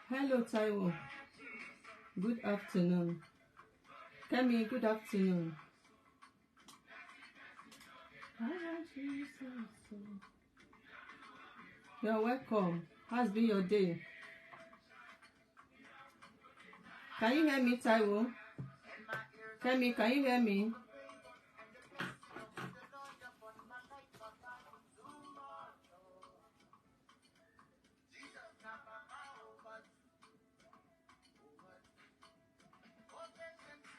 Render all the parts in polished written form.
Hello, Taiwo. Good afternoon. Kemi, good afternoon. You're welcome. How's been your day? Can you hear me, Taiwo? Kemi, can you hear me?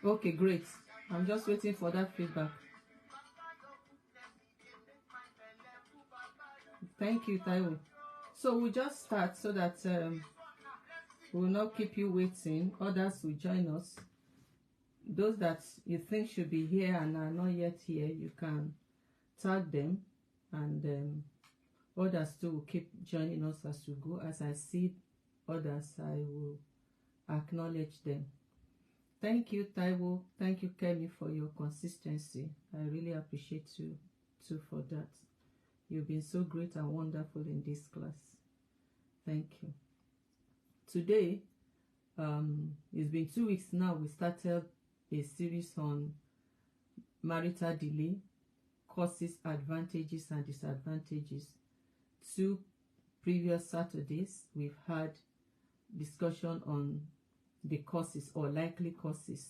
Okay, great. I'm just waiting for that feedback. Thank you, Taiwo. So we'll just start so that we'll not keep you waiting. Others will join us. Those that you think should be here and are not yet here, you can tag them, and others too will keep joining us as we go. As I see others, I will acknowledge them. Thank you, Taiwo. Thank you, Kemi, for your consistency. I really appreciate you too for that. You've been so great and wonderful in this class. Thank you. Today, it's been 2 weeks now. We started a series on marital delay, causes, advantages, and disadvantages. 2 previous Saturdays, we've had discussion on the causes or likely causes.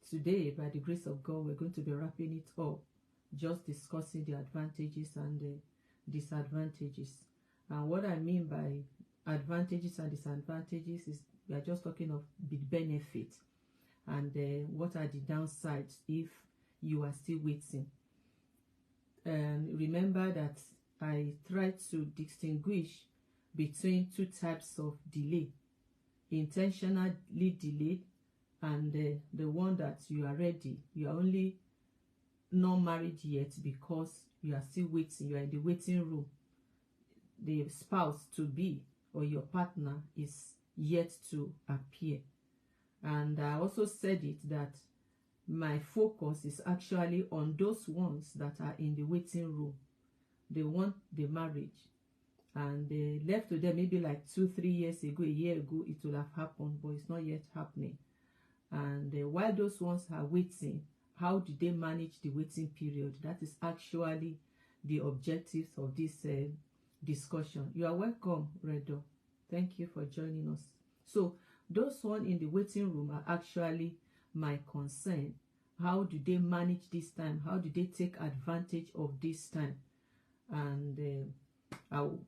Today, by the grace of God, we're going to be wrapping it up, just discussing the advantages and the disadvantages. And what I mean by advantages and disadvantages is we are just talking of the benefit and what are the downsides if you are still waiting. And remember that I tried to distinguish between 2 types of delay: intentionally delayed and the one that you are ready. You are only not married yet because you are still waiting. You are in the waiting room. The spouse to be or your partner is yet to appear. And I also said it that my focus is actually on those ones that are in the waiting room. They want the marriage, and they left to them maybe like 2-3 years ago, a year ago, it will have happened, but it's not yet happening. And while those ones are waiting, how do they manage the waiting period? That is actually the objectives of this discussion. You are welcome, Redo. Thank you for joining us. So those ones in the waiting room are actually my concern. How do they manage this time? How do they take advantage of this time? And I'll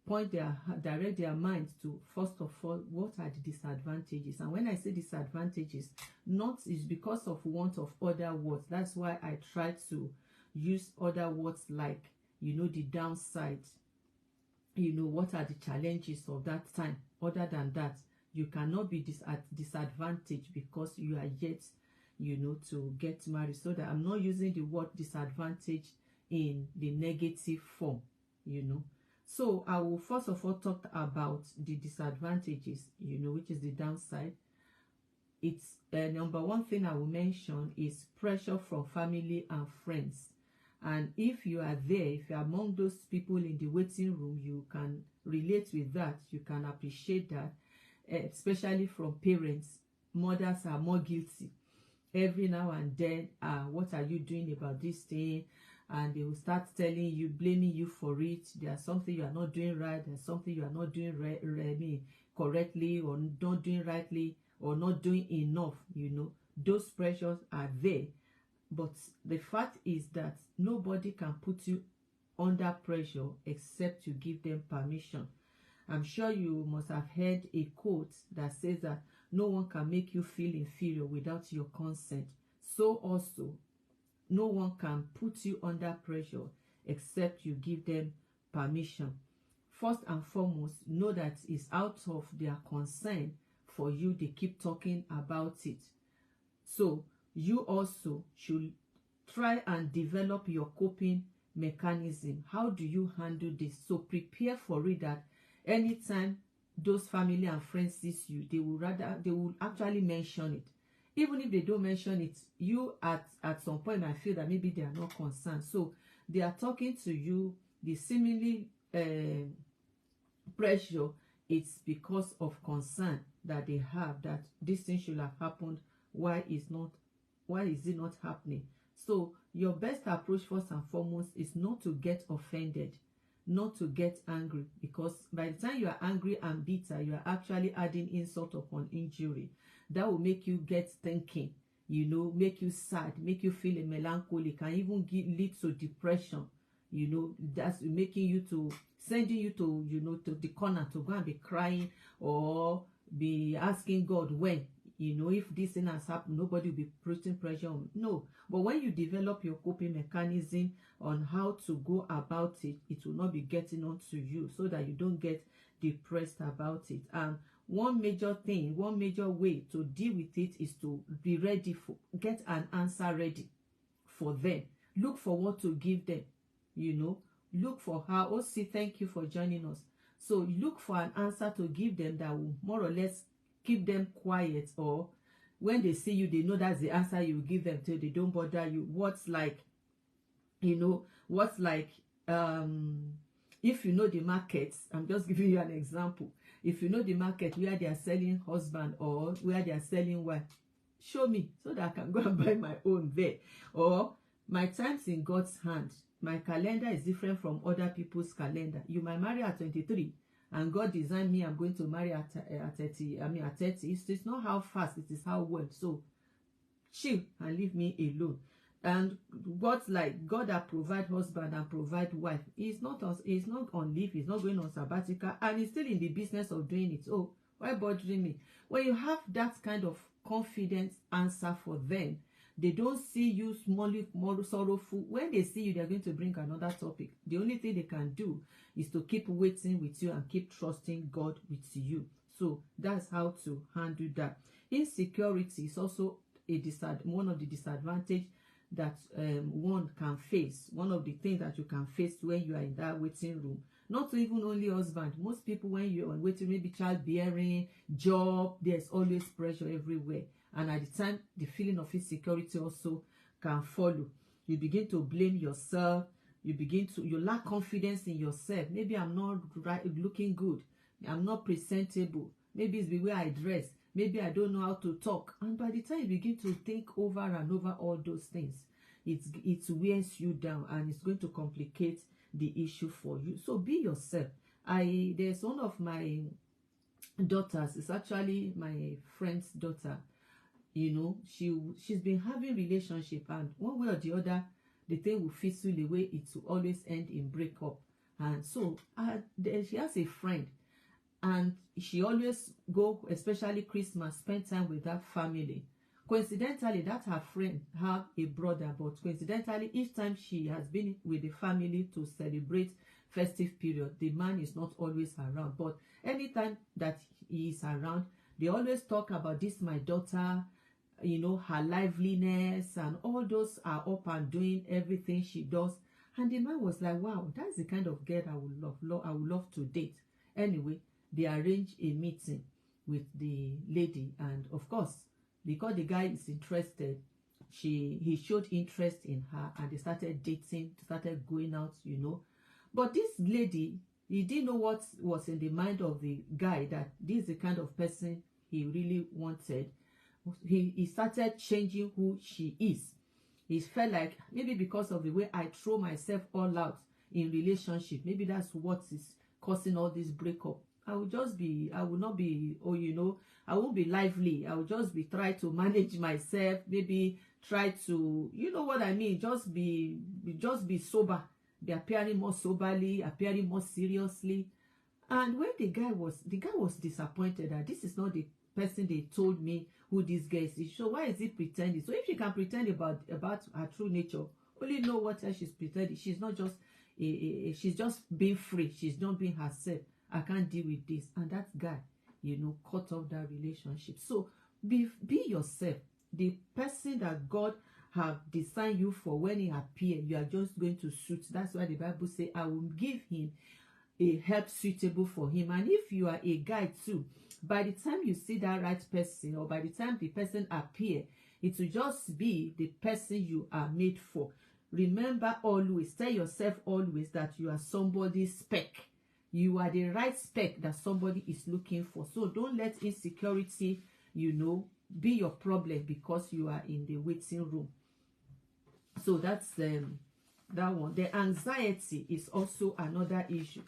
direct their minds to, first of all, what are the disadvantages? And when I say disadvantages, not is because of want of other words. That's why I try to use other words like, the downside. What are the challenges of that time? Other than that, you cannot be disadvantaged because you are yet, to get married. So that I'm not using the word disadvantage in the negative form, So I will first of all talk about the disadvantages, which is the downside. It's number one thing I will mention is pressure from family and friends. And if you are there, if you're among those people in the waiting room, you can relate with that. You can appreciate that, especially from parents. Mothers are more guilty. Every now and then, what are you doing about this thing? And they will start telling you, blaming you for it. There's something you are not doing right. There's something you are not doing correctly, or not doing rightly, or not doing enough. Those pressures are there. But the fact is that nobody can put you under pressure except you give them permission. I'm sure you must have heard a quote that says that no one can make you feel inferior without your consent. So also, no one can put you under pressure except you give them permission. First and foremost, know that it's out of their concern for you they keep talking about it. So you also should try and develop your coping mechanism. How do you handle this? So prepare for it that anytime those family and friends sees you, they will actually mention it. Even if they don't mention it, you at some point might feel that maybe they are not concerned. So they are talking to you, the seemingly pressure, it's because of concern that they have that this thing should have happened. Why is it not happening? So your best approach first and foremost is not to get offended, not to get angry, because by the time you are angry and bitter, you are actually adding insult upon injury. That will make you get thinking, you know, make you sad, make you feel a melancholy, can even lead to depression. You know, that's making you to sending you to, you know, to the corner to go and be crying or be asking God when, you know, if this thing has happened, nobody will be putting pressure on. No, but when you develop your coping mechanism on how to go about it, it will not be getting onto you, so that you don't get depressed about it. And one major thing, one major way to deal with it is to be ready for, get an answer ready for them. Look for what to give them, you know. Look for how, oh, see, thank you for joining us. So look for an answer to give them that will more or less keep them quiet, or when they see you, they know that's the answer you give them till they don't bother you. What's like, you know, what's like, if you know the market, I'm just giving you an example. If you know the market where they are selling husband or where they are selling wife, show me so that I can go and buy my own there. Or my time's in God's hand. My calendar is different from other people's calendar. You might marry at 23 and God designed me, I'm going to marry at 30. I mean at 30. It's not how fast, it is how well. So chill and leave me alone. And God's like, God that provide husband and provide wife, he's not on leave, he's not going on sabbatical, and he's still in the business of doing it. Oh, why bothering me? When you have that kind of confident answer for them, they don't see you smallly more sorrowful. When they see you, they're going to bring another topic. The only thing they can do is to keep waiting with you and keep trusting God with you. So that's how to handle that. Insecurity is also one of the disadvantages that one can face. One of the things that you can face when you are in that waiting room. Not even only husband. Most people, when you're on waiting, maybe childbearing, job, there's always pressure everywhere. And at the time, the feeling of insecurity also can follow. You begin to blame yourself. You lack confidence in yourself. Maybe I'm not looking good. I'm not presentable. Maybe it's the way I dress. Maybe I don't know how to talk. And by the time you begin to think over and over all those things, it wears you down and it's going to complicate the issue for you. So be yourself. There's one of my daughters, it's actually my friend's daughter. You know, she's been having relationship, and one way or the other, the thing will fizzle away. It will always end in breakup. And so she has a friend, and she always go, especially Christmas, spend time with that family. Coincidentally, that her friend have a brother, but coincidentally, each time she has been with the family to celebrate festive period, the man is not always around. But anytime that he is around, they always talk about this, my daughter, you know, her liveliness and all those are up and doing everything she does. And the man was like, wow, that's the kind of girl I would love to date. Anyway, they arranged a meeting with the lady, and of course, because the guy is interested, he showed interest in her, and they started dating, started going out, you know. But this lady, he didn't know what was in the mind of the guy, that this is the kind of person he really wanted. He started changing who she is. He felt like maybe because of the way I throw myself all out in relationship, maybe that's what is causing all this breakup. I will not be, oh, you know, I won't be lively. I will just be try to manage myself, maybe try to, you know what I mean, just be sober, be appearing more soberly, appearing more seriously. And when the guy was disappointed that this is not the person they told me who this guy is. So why is he pretending? So if she can pretend about her true nature, only know what else she's pretending. She's not just she's just being free. She's not being herself. I can't deal with this. And that guy, cut off that relationship. So be yourself. The person that God have designed you for, when he appears, you are just going to suit. That's why the Bible says, I will give him a help suitable for him. And if you are a guy too, by the time you see that right person, or by the time the person appear, it will just be the person you are made for. Remember, always tell yourself always that you are somebody's spec. You are the right spec that somebody is looking for. So don't let insecurity, be your problem because you are in the waiting room. So that's that one. The anxiety is also another issue.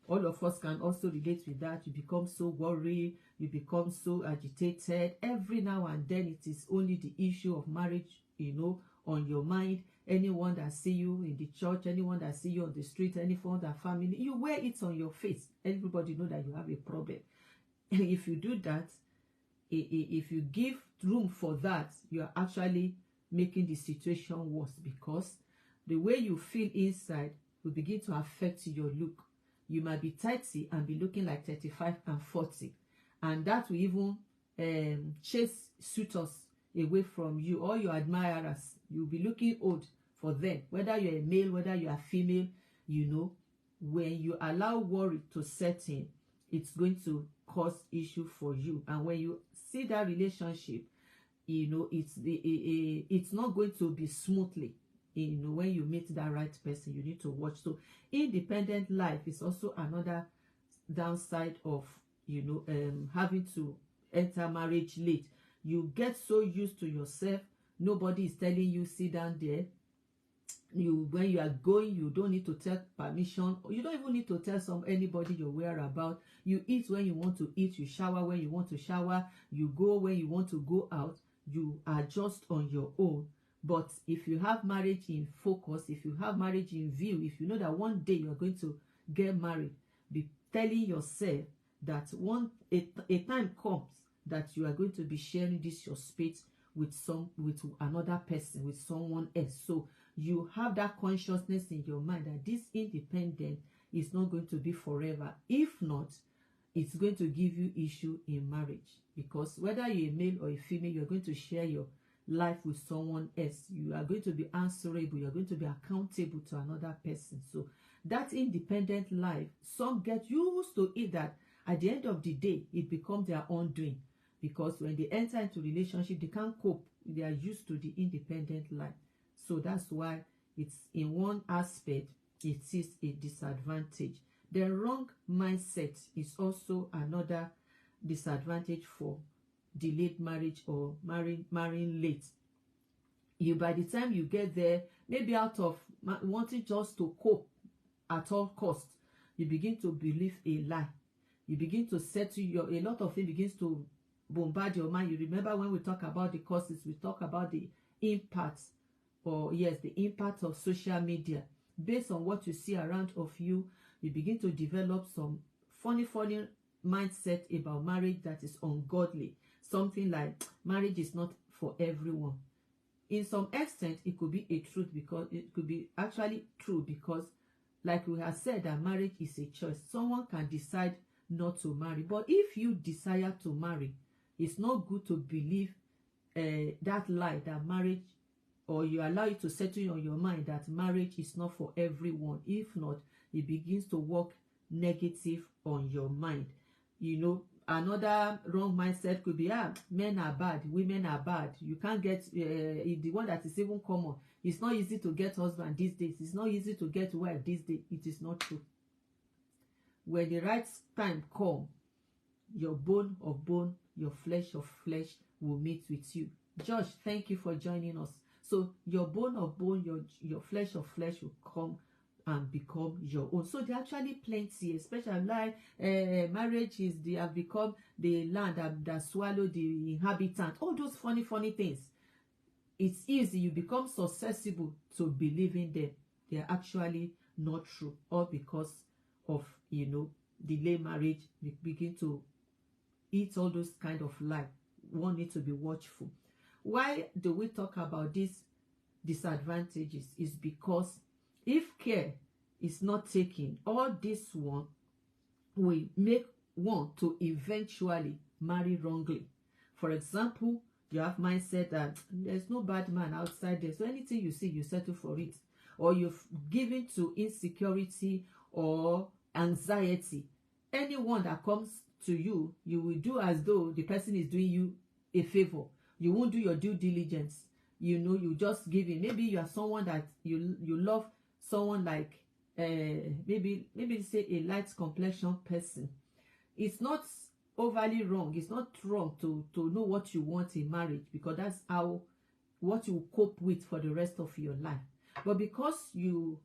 All of us can also relate with that. You become so worried, you become so agitated. Every now and then it is only the issue of marriage, on your mind. Anyone that see you in the church, anyone that see you on the street, anyone that family, you wear it on your face. Everybody know that you have a problem. And if you do that, if you give room for that, you are actually making the situation worse, because the way you feel inside will begin to affect your look. You might be 30 and be looking like 35 and 40, and that will even chase suitors away from you, or your admirers. You'll be looking old for them, whether you're a male, whether you are female. When you allow worry to set in, it's going to cause issue for you. And when you see that relationship, it's not going to be smoothly. When you meet that right person, you need to watch. So independent life is also another downside of having to enter marriage late. You get so used to yourself. Nobody is telling you sit down there. When you are going, you don't need to take permission. You don't even need to tell anybody your whereabouts. You eat when you want to eat. You shower when you want to shower. You go when you want to go out. You are just on your own. But if you have marriage in focus, if you have marriage in view, if you know that one day you are going to get married, be telling yourself that a time comes that you are going to be sharing this your space with another person, with someone else. So you have that consciousness in your mind that this independent is not going to be forever. If not, it's going to give you issue in marriage, because whether you're a male or a female, you're going to share your life with someone else. You are going to be answerable. You're going to be accountable to another person. So that independent life, some get used to it, that at the end of the day, it becomes their own doing. Because when they enter into relationship, they can't cope. They are used to the independent life. So that's why it's, in one aspect, it is a disadvantage. The wrong mindset is also another disadvantage for delayed marriage or marrying late. By the time you get there, maybe out of wanting just to cope at all costs, you begin to believe a lie. You begin to settle a lot of things begins to bombard your mind. You remember when we talk about the causes, we talk about the impact, the impact of social media. Based on what you see around of you, you begin to develop some funny mindset about marriage that is ungodly. Something like marriage is not for everyone. In some extent, it could be a truth, because it could be actually true, because like we have said, that marriage is a choice. Someone can decide not to marry, but if you desire to marry, it's not good to believe that lie, that marriage, or you allow it to settle on your mind that marriage is not for everyone. If not, it begins to work negative on your mind. Another wrong mindset could be, men are bad, women are bad. You can't get the one that is even common. It's not easy to get husband these days. It's not easy to get wife these days. It is not true. When the right time comes, your bone of bone, your flesh of flesh will meet with you. Josh, thank you for joining us. So your bone of bone, your flesh of flesh will come and become your own. So there are actually plenty, especially like marriage have become the land that swallow the inhabitant. All those funny things. It's easy. You become susceptible to believing them. They are actually not true, all because of delay marriage, we begin to eat all those kind of life. One need to be watchful. Why do we talk about these disadvantages? Is because if care is not taken, all this one will make one to eventually marry wrongly. For example, you have mindset that there's no bad man outside there, so anything you see, you settle for it, or you've given to insecurity or anxiety. Anyone that comes to you, you will do as though the person is doing you a favor. You won't do your due diligence. You know, you just give in. Maybe you are someone that you love someone like maybe say a light complexion person. It's not overly wrong. It's not wrong to know what you want in marriage, because that's how what you cope with for the rest of your life. But because you,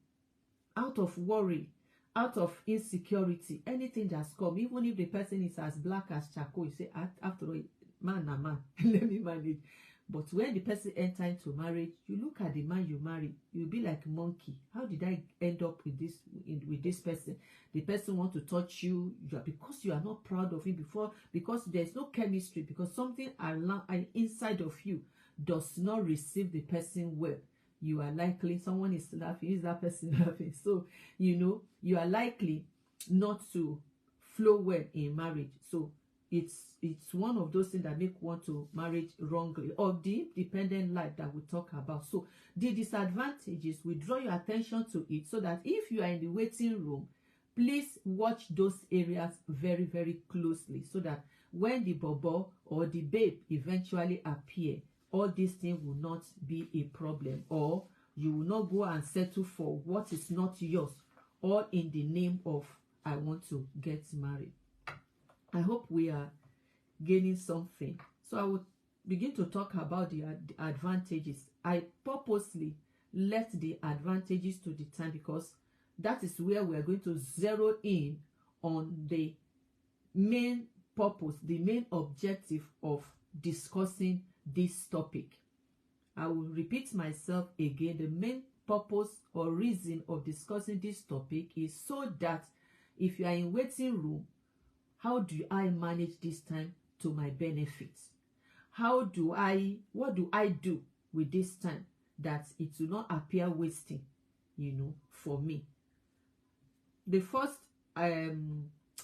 out of worry, out of insecurity, anything that's come, even if the person is as black as charcoal, you say, after all, man, let me manage. But when the person enter into marriage, you look at the man you marry, you'll be like monkey. How did I end up with this person? The person want to touch you, because you are not proud of him before, because there's no chemistry, because something inside of you does not receive the person well. You are likely, someone is laughing, is that person laughing? So, you know, you are likely not to flow well in marriage. So it's one of those things that make one to marriage wrongly, or the dependent life that we talk about. So the disadvantages, we draw your attention to it, so that if you are in the waiting room, please watch those areas very, very closely, so that when the bobo or the babe eventually appear, all these things will not be a problem, or you will not go and settle for what is not yours, all in the name of I want to get married. I hope we are gaining something. So I will begin to talk about the advantages. I purposely left the advantages to the time, because that is where we are going to zero in on the main purpose, the main objective of discussing this topic. I will repeat myself again. The main purpose or reason of discussing this topic is so that if you are in waiting room, how do I manage this time to my benefit? What do I do with this time that it will not appear wasting, you know, for me? The first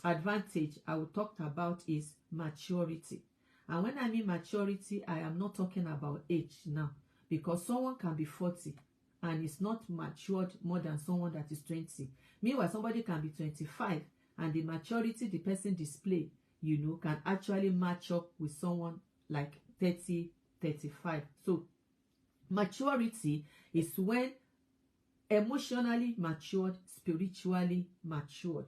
advantage I will talk about is maturity. And when I mean maturity, I am not talking about age now, because someone can be 40 and is not matured more than someone that is 20. Meanwhile, somebody can be 25 and the maturity the person display, you know, can actually match up with someone like 30, 35. So maturity is when emotionally matured, spiritually matured.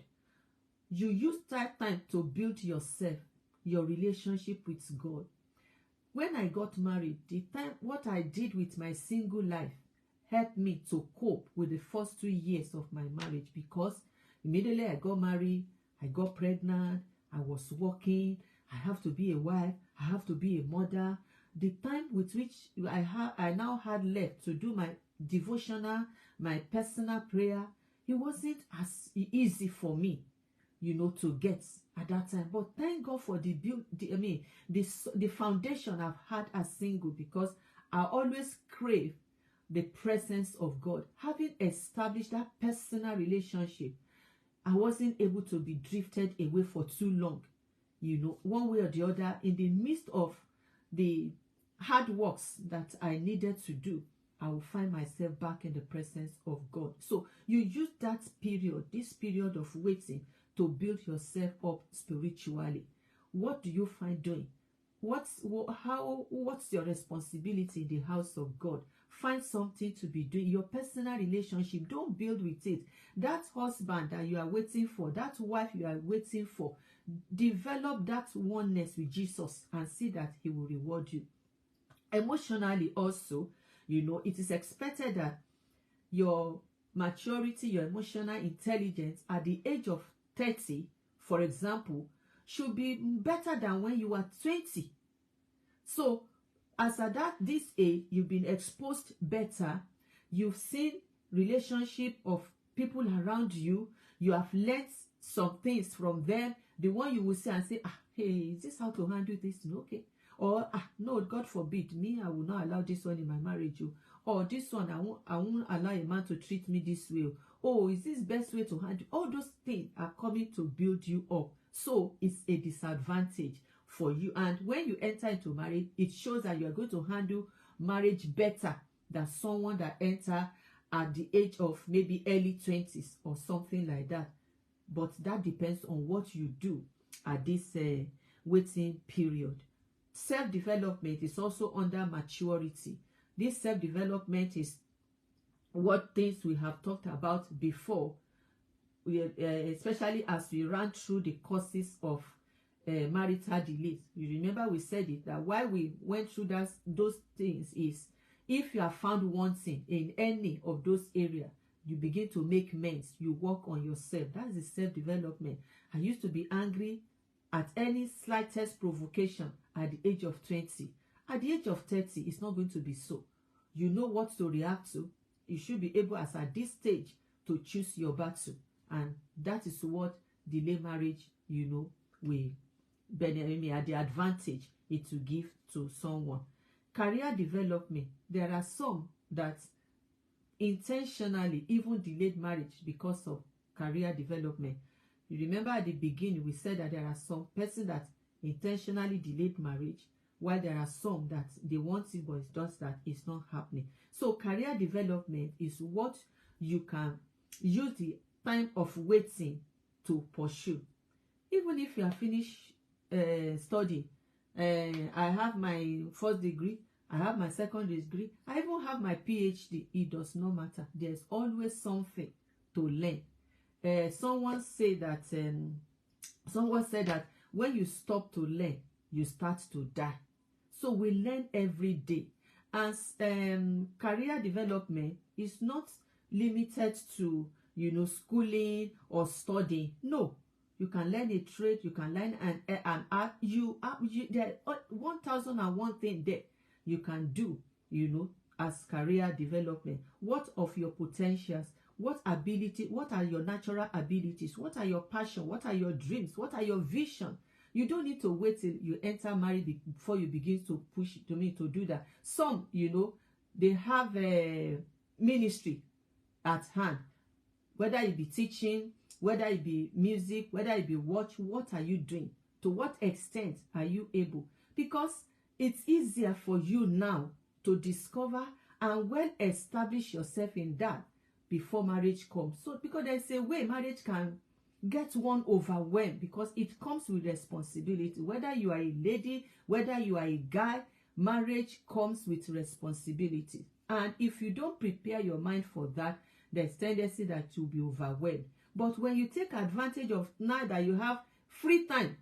You use that time to build yourself, your relationship with God. When I got married, the time what I did with my single life helped me to cope with the first 2 years of my marriage, because immediately I got married, I got pregnant, I was working, I have to be a wife, I have to be a mother. The time with which I now had left to do my devotional, my personal prayer, it wasn't as easy for me, you know, to get at that time. But thank God for the foundation I've had as single, because I always crave the presence of God. Having established that personal relationship, I wasn't able to be drifted away for too long, you know, one way or the other. In the midst of the hard works that I needed to do, I will find myself back in the presence of God. So you use that period, this period of waiting, to build yourself up spiritually. What do you find doing? What's your responsibility in the house of God? Find something to be doing. Your personal relationship, don't build with it. That husband that you are waiting for, that wife you are waiting for, develop that oneness with Jesus and see that he will reward you. Emotionally also, you know, it is expected that your maturity, your emotional intelligence at the age of 30, for example, should be better than when you were 20. So as at this age, you've been exposed better, you've seen relationship of people around you, you have learned some things from them. The one you will see and say, hey, is this how to handle this? Okay. Or, no, God forbid, me, I will not allow this one in my marriage. Or this one, I won't allow a man to treat me this way. Oh, is this best way to handle? All those things are coming to build you up. So it's a disadvantage for you. And when you enter into marriage, it shows that you are going to handle marriage better than someone that enter at the age of maybe early 20s or something like that. But that depends on what you do at this waiting period. Self-development is also under maturity. This self-development is what things we have talked about before, especially as we ran through the causes of marital delays. You remember we said it, that why we went through those things is, if you have found wanting in any of those areas, you begin to make amends. You work on yourself. That's the self-development. I used to be angry at any slightest provocation at the age of 20. At the age of 30, it's not going to be so. You know what to react to. You should be able, as at this stage, to choose your battle. And that is what delay marriage, will benefit at the advantage it will give to someone. Career development. There are some that intentionally even delayed marriage because of career development. You remember at the beginning we said that there are some persons that intentionally delayed marriage, while there are some that they want it but it's just that it's not happening. So career development is what you can use the time of waiting to pursue. Even if you are finished studying, I have my first degree, I have my second degree, I even have my PhD, it does not matter. There's always something to learn. Someone said that when you stop to learn, you start to die. So we learn every day. And career development is not limited to schooling or studying. No, you can learn a trade, you can learn an art. There are 1001 things there you can do, as career development. What of your potentials? What ability? What are your natural abilities? What are your passion? What are your dreams? What are your vision? You don't need to wait till you enter marriage before you begin to push to do that. Some, they have a ministry at hand. Whether it be teaching, whether it be music, whether it be what are you doing? To what extent are you able? Because it's easier for you now to discover and well establish yourself in that before marriage comes. So because there's a way marriage can get one overwhelmed, because it comes with responsibility. Whether you are a lady, whether you are a guy, marriage comes with responsibility. And if you don't prepare your mind for that, there's tendency that you'll be overwhelmed. But when you take advantage of now that you have free time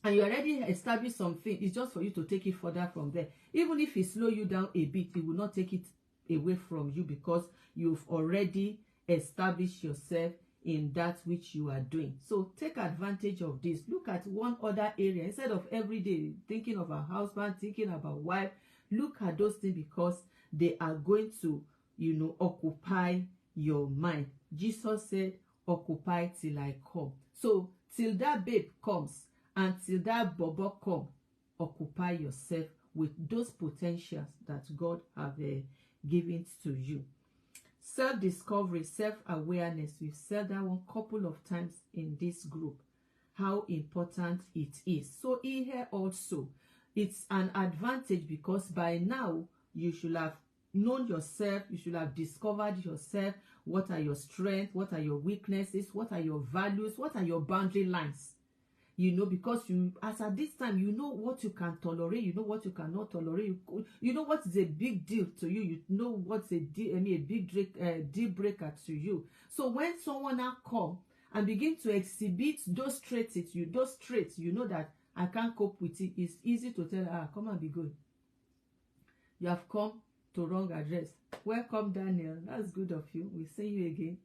and you already established something, it's just for you to take it further from there. Even if it slows you down a bit, it will not take it away from you, because you've already established yourself in that which you are doing. So take advantage of this. Look at one other area. Instead of every day thinking of a husband, thinking about wife, look at those things, because they are going to occupy your mind. Jesus said, occupy till I come. So till that babe comes and till that bobo come, occupy yourself with those potentials that God have given to you. Self-discovery, self-awareness. We've said that one couple of times in this group, how important it is. So here also, it's an advantage, because by now you should have known yourself, you should have discovered yourself. What are your strengths? What are your weaknesses? What are your values? What are your boundary lines? Because as at this time, you know what you can tolerate, you know what you cannot tolerate, you know what is a big deal to you, you know what's a big deal breaker to you. So when someone now come and begin to exhibit those traits, you know that I can't cope with it. It's easy to tell, come and be good. You have come to wrong address. Welcome, Daniel. That's good of you. We'll see you again.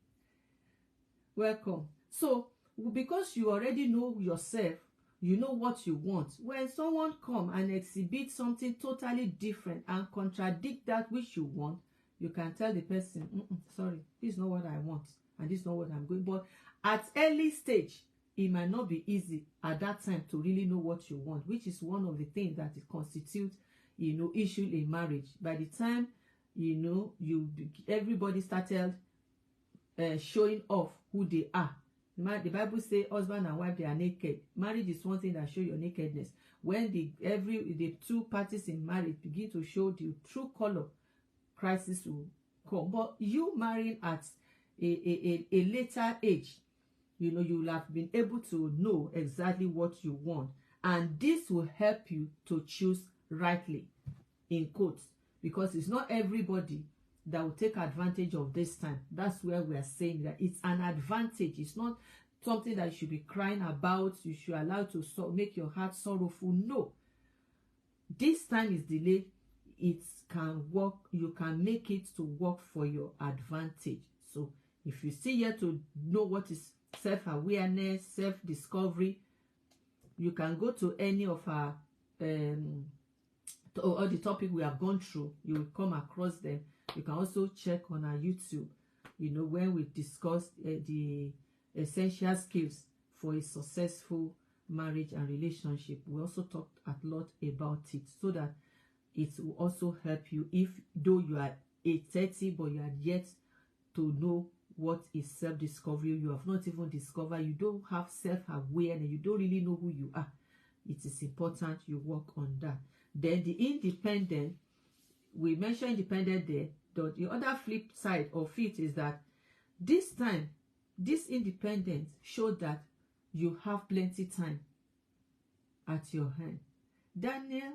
Welcome. So because you already know yourself, you know what you want. When someone come and exhibit something totally different and contradict that which you want, you can tell the person, sorry, this is not what I want, and this is not what I'm going. But at early stage, it might not be easy at that time to really know what you want, which is one of the things that it constitutes, issue in marriage. By the time, everybody started showing off who they are. The Bible says husband and wife, they are naked. Marriage is one thing that shows your nakedness. When the two parties in marriage begin to show the true color, crisis will come. But you marrying at a later age, you will have been able to know exactly what you want, and this will help you to choose rightly, in quotes, because it's not everybody that will take advantage of this time. That's where we are saying that it's an advantage. It's not something that you should be crying about. You should allow to make your heart sorrowful. No, this time is delayed. It can work. You can make it to work for your advantage. So if you see here to know what is self-awareness, self-discovery, you can go to any of our all the topic we have gone through. You will come across them. You can also check on our YouTube, when we discuss the essential skills for a successful marriage and relationship. We also talked a lot about it, so that it will also help you, if though you are 30 but you are yet to know what is self-discovery. You have not even discovered, you don't have self-awareness, you don't really know who you are. It is important you work on that. Then the independent, we mentioned independent there. The other flip side of it is that this time, this independence showed that you have plenty time at your hand. Daniel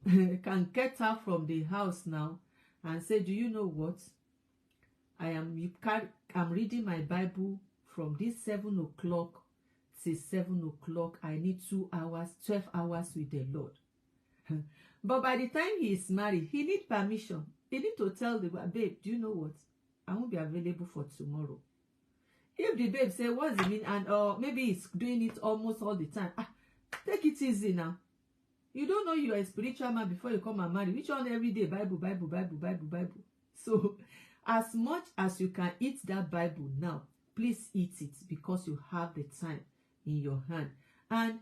can get out from the house now and say, do you know what? I'm reading my Bible from this 7 o'clock till 7 o'clock. I need 2 hours, 12 hours with the Lord. But by the time he is married, he needs permission. He needs to tell the babe, do you know what? I won't be available for tomorrow. If the babe say, what's the mean? And maybe he's doing it almost all the time. Take it easy now. You don't know you're a spiritual man before you come and marry. Which one every day? Bible, Bible, Bible, Bible, Bible. So as much as you can eat that Bible now, please eat it, because you have the time in your hand. And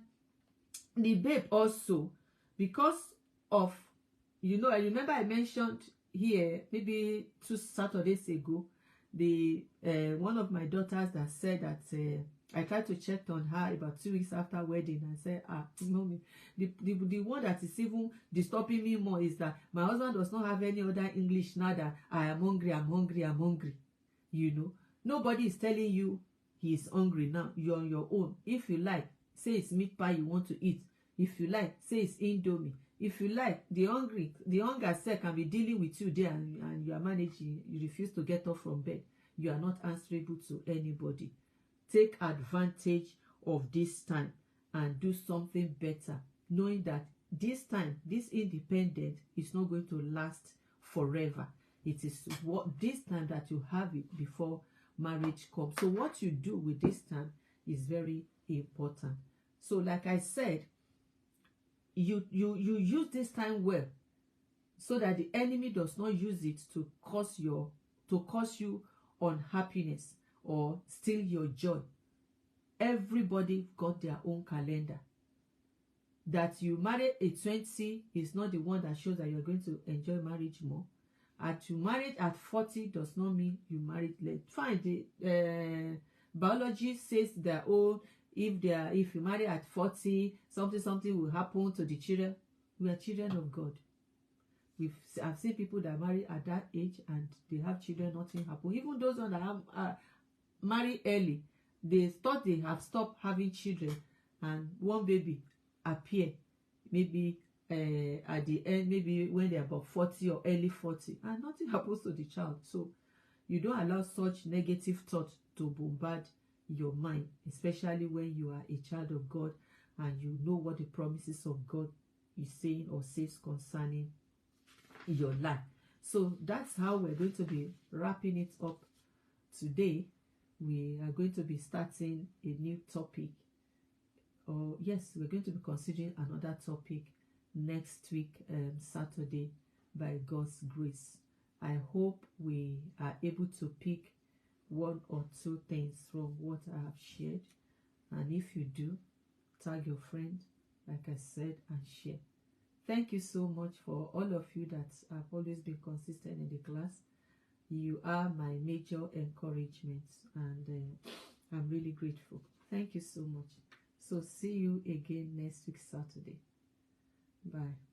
the babe also, because of, I remember I mentioned here maybe 2 Saturdays ago, the one of my daughters that said that I tried to check on her about 2 weeks after wedding and said, mommy, the one that is even disturbing me more is that my husband does not have any other English now that I am hungry, I'm hungry, I'm hungry. Nobody is telling you he is hungry now. You're on your own. If you like, say it's meat pie you want to eat. If you like, say it's Indomie. If you like, the hunger self can be dealing with you there, and you are managing. You refuse to get up from bed. You are not answerable to anybody. Take advantage of this time and do something better, knowing that this time, this independence is not going to last forever. It is this time that you have it before marriage comes. So what you do with this time is very important. So like I said, you use this time well, so that the enemy does not use it to cause you unhappiness or steal your joy. Everybody got their own calendar. That you marry at 20 is not the one that shows that you're going to enjoy marriage more. And you married at 40 does not mean you married late. Fine, the biology says their own. If you marry at 40, something will happen to the children. We are children of God. I've seen people that marry at that age and they have children, nothing happen. Even those that have married early, they thought they have stopped having children, and one baby appear maybe at the end, maybe when they're about 40 or early 40, and nothing happens to the child. So you don't allow such negative thoughts to bombard your mind, especially when you are a child of God and you know what the promises of God is saying or says concerning your life. So that's how we're going to be wrapping it up today. We are going to be starting a new topic. Yes, we're going to be considering another topic next week, Saturday, by God's grace. I hope we are able to pick one or two things from what I have shared. And if you do, tag your friend, like I said, and share. Thank you so much for all of you that have always been consistent in the class. You are my major encouragement, and I'm really grateful. Thank you so much. So see you again next week, Saturday. Bye.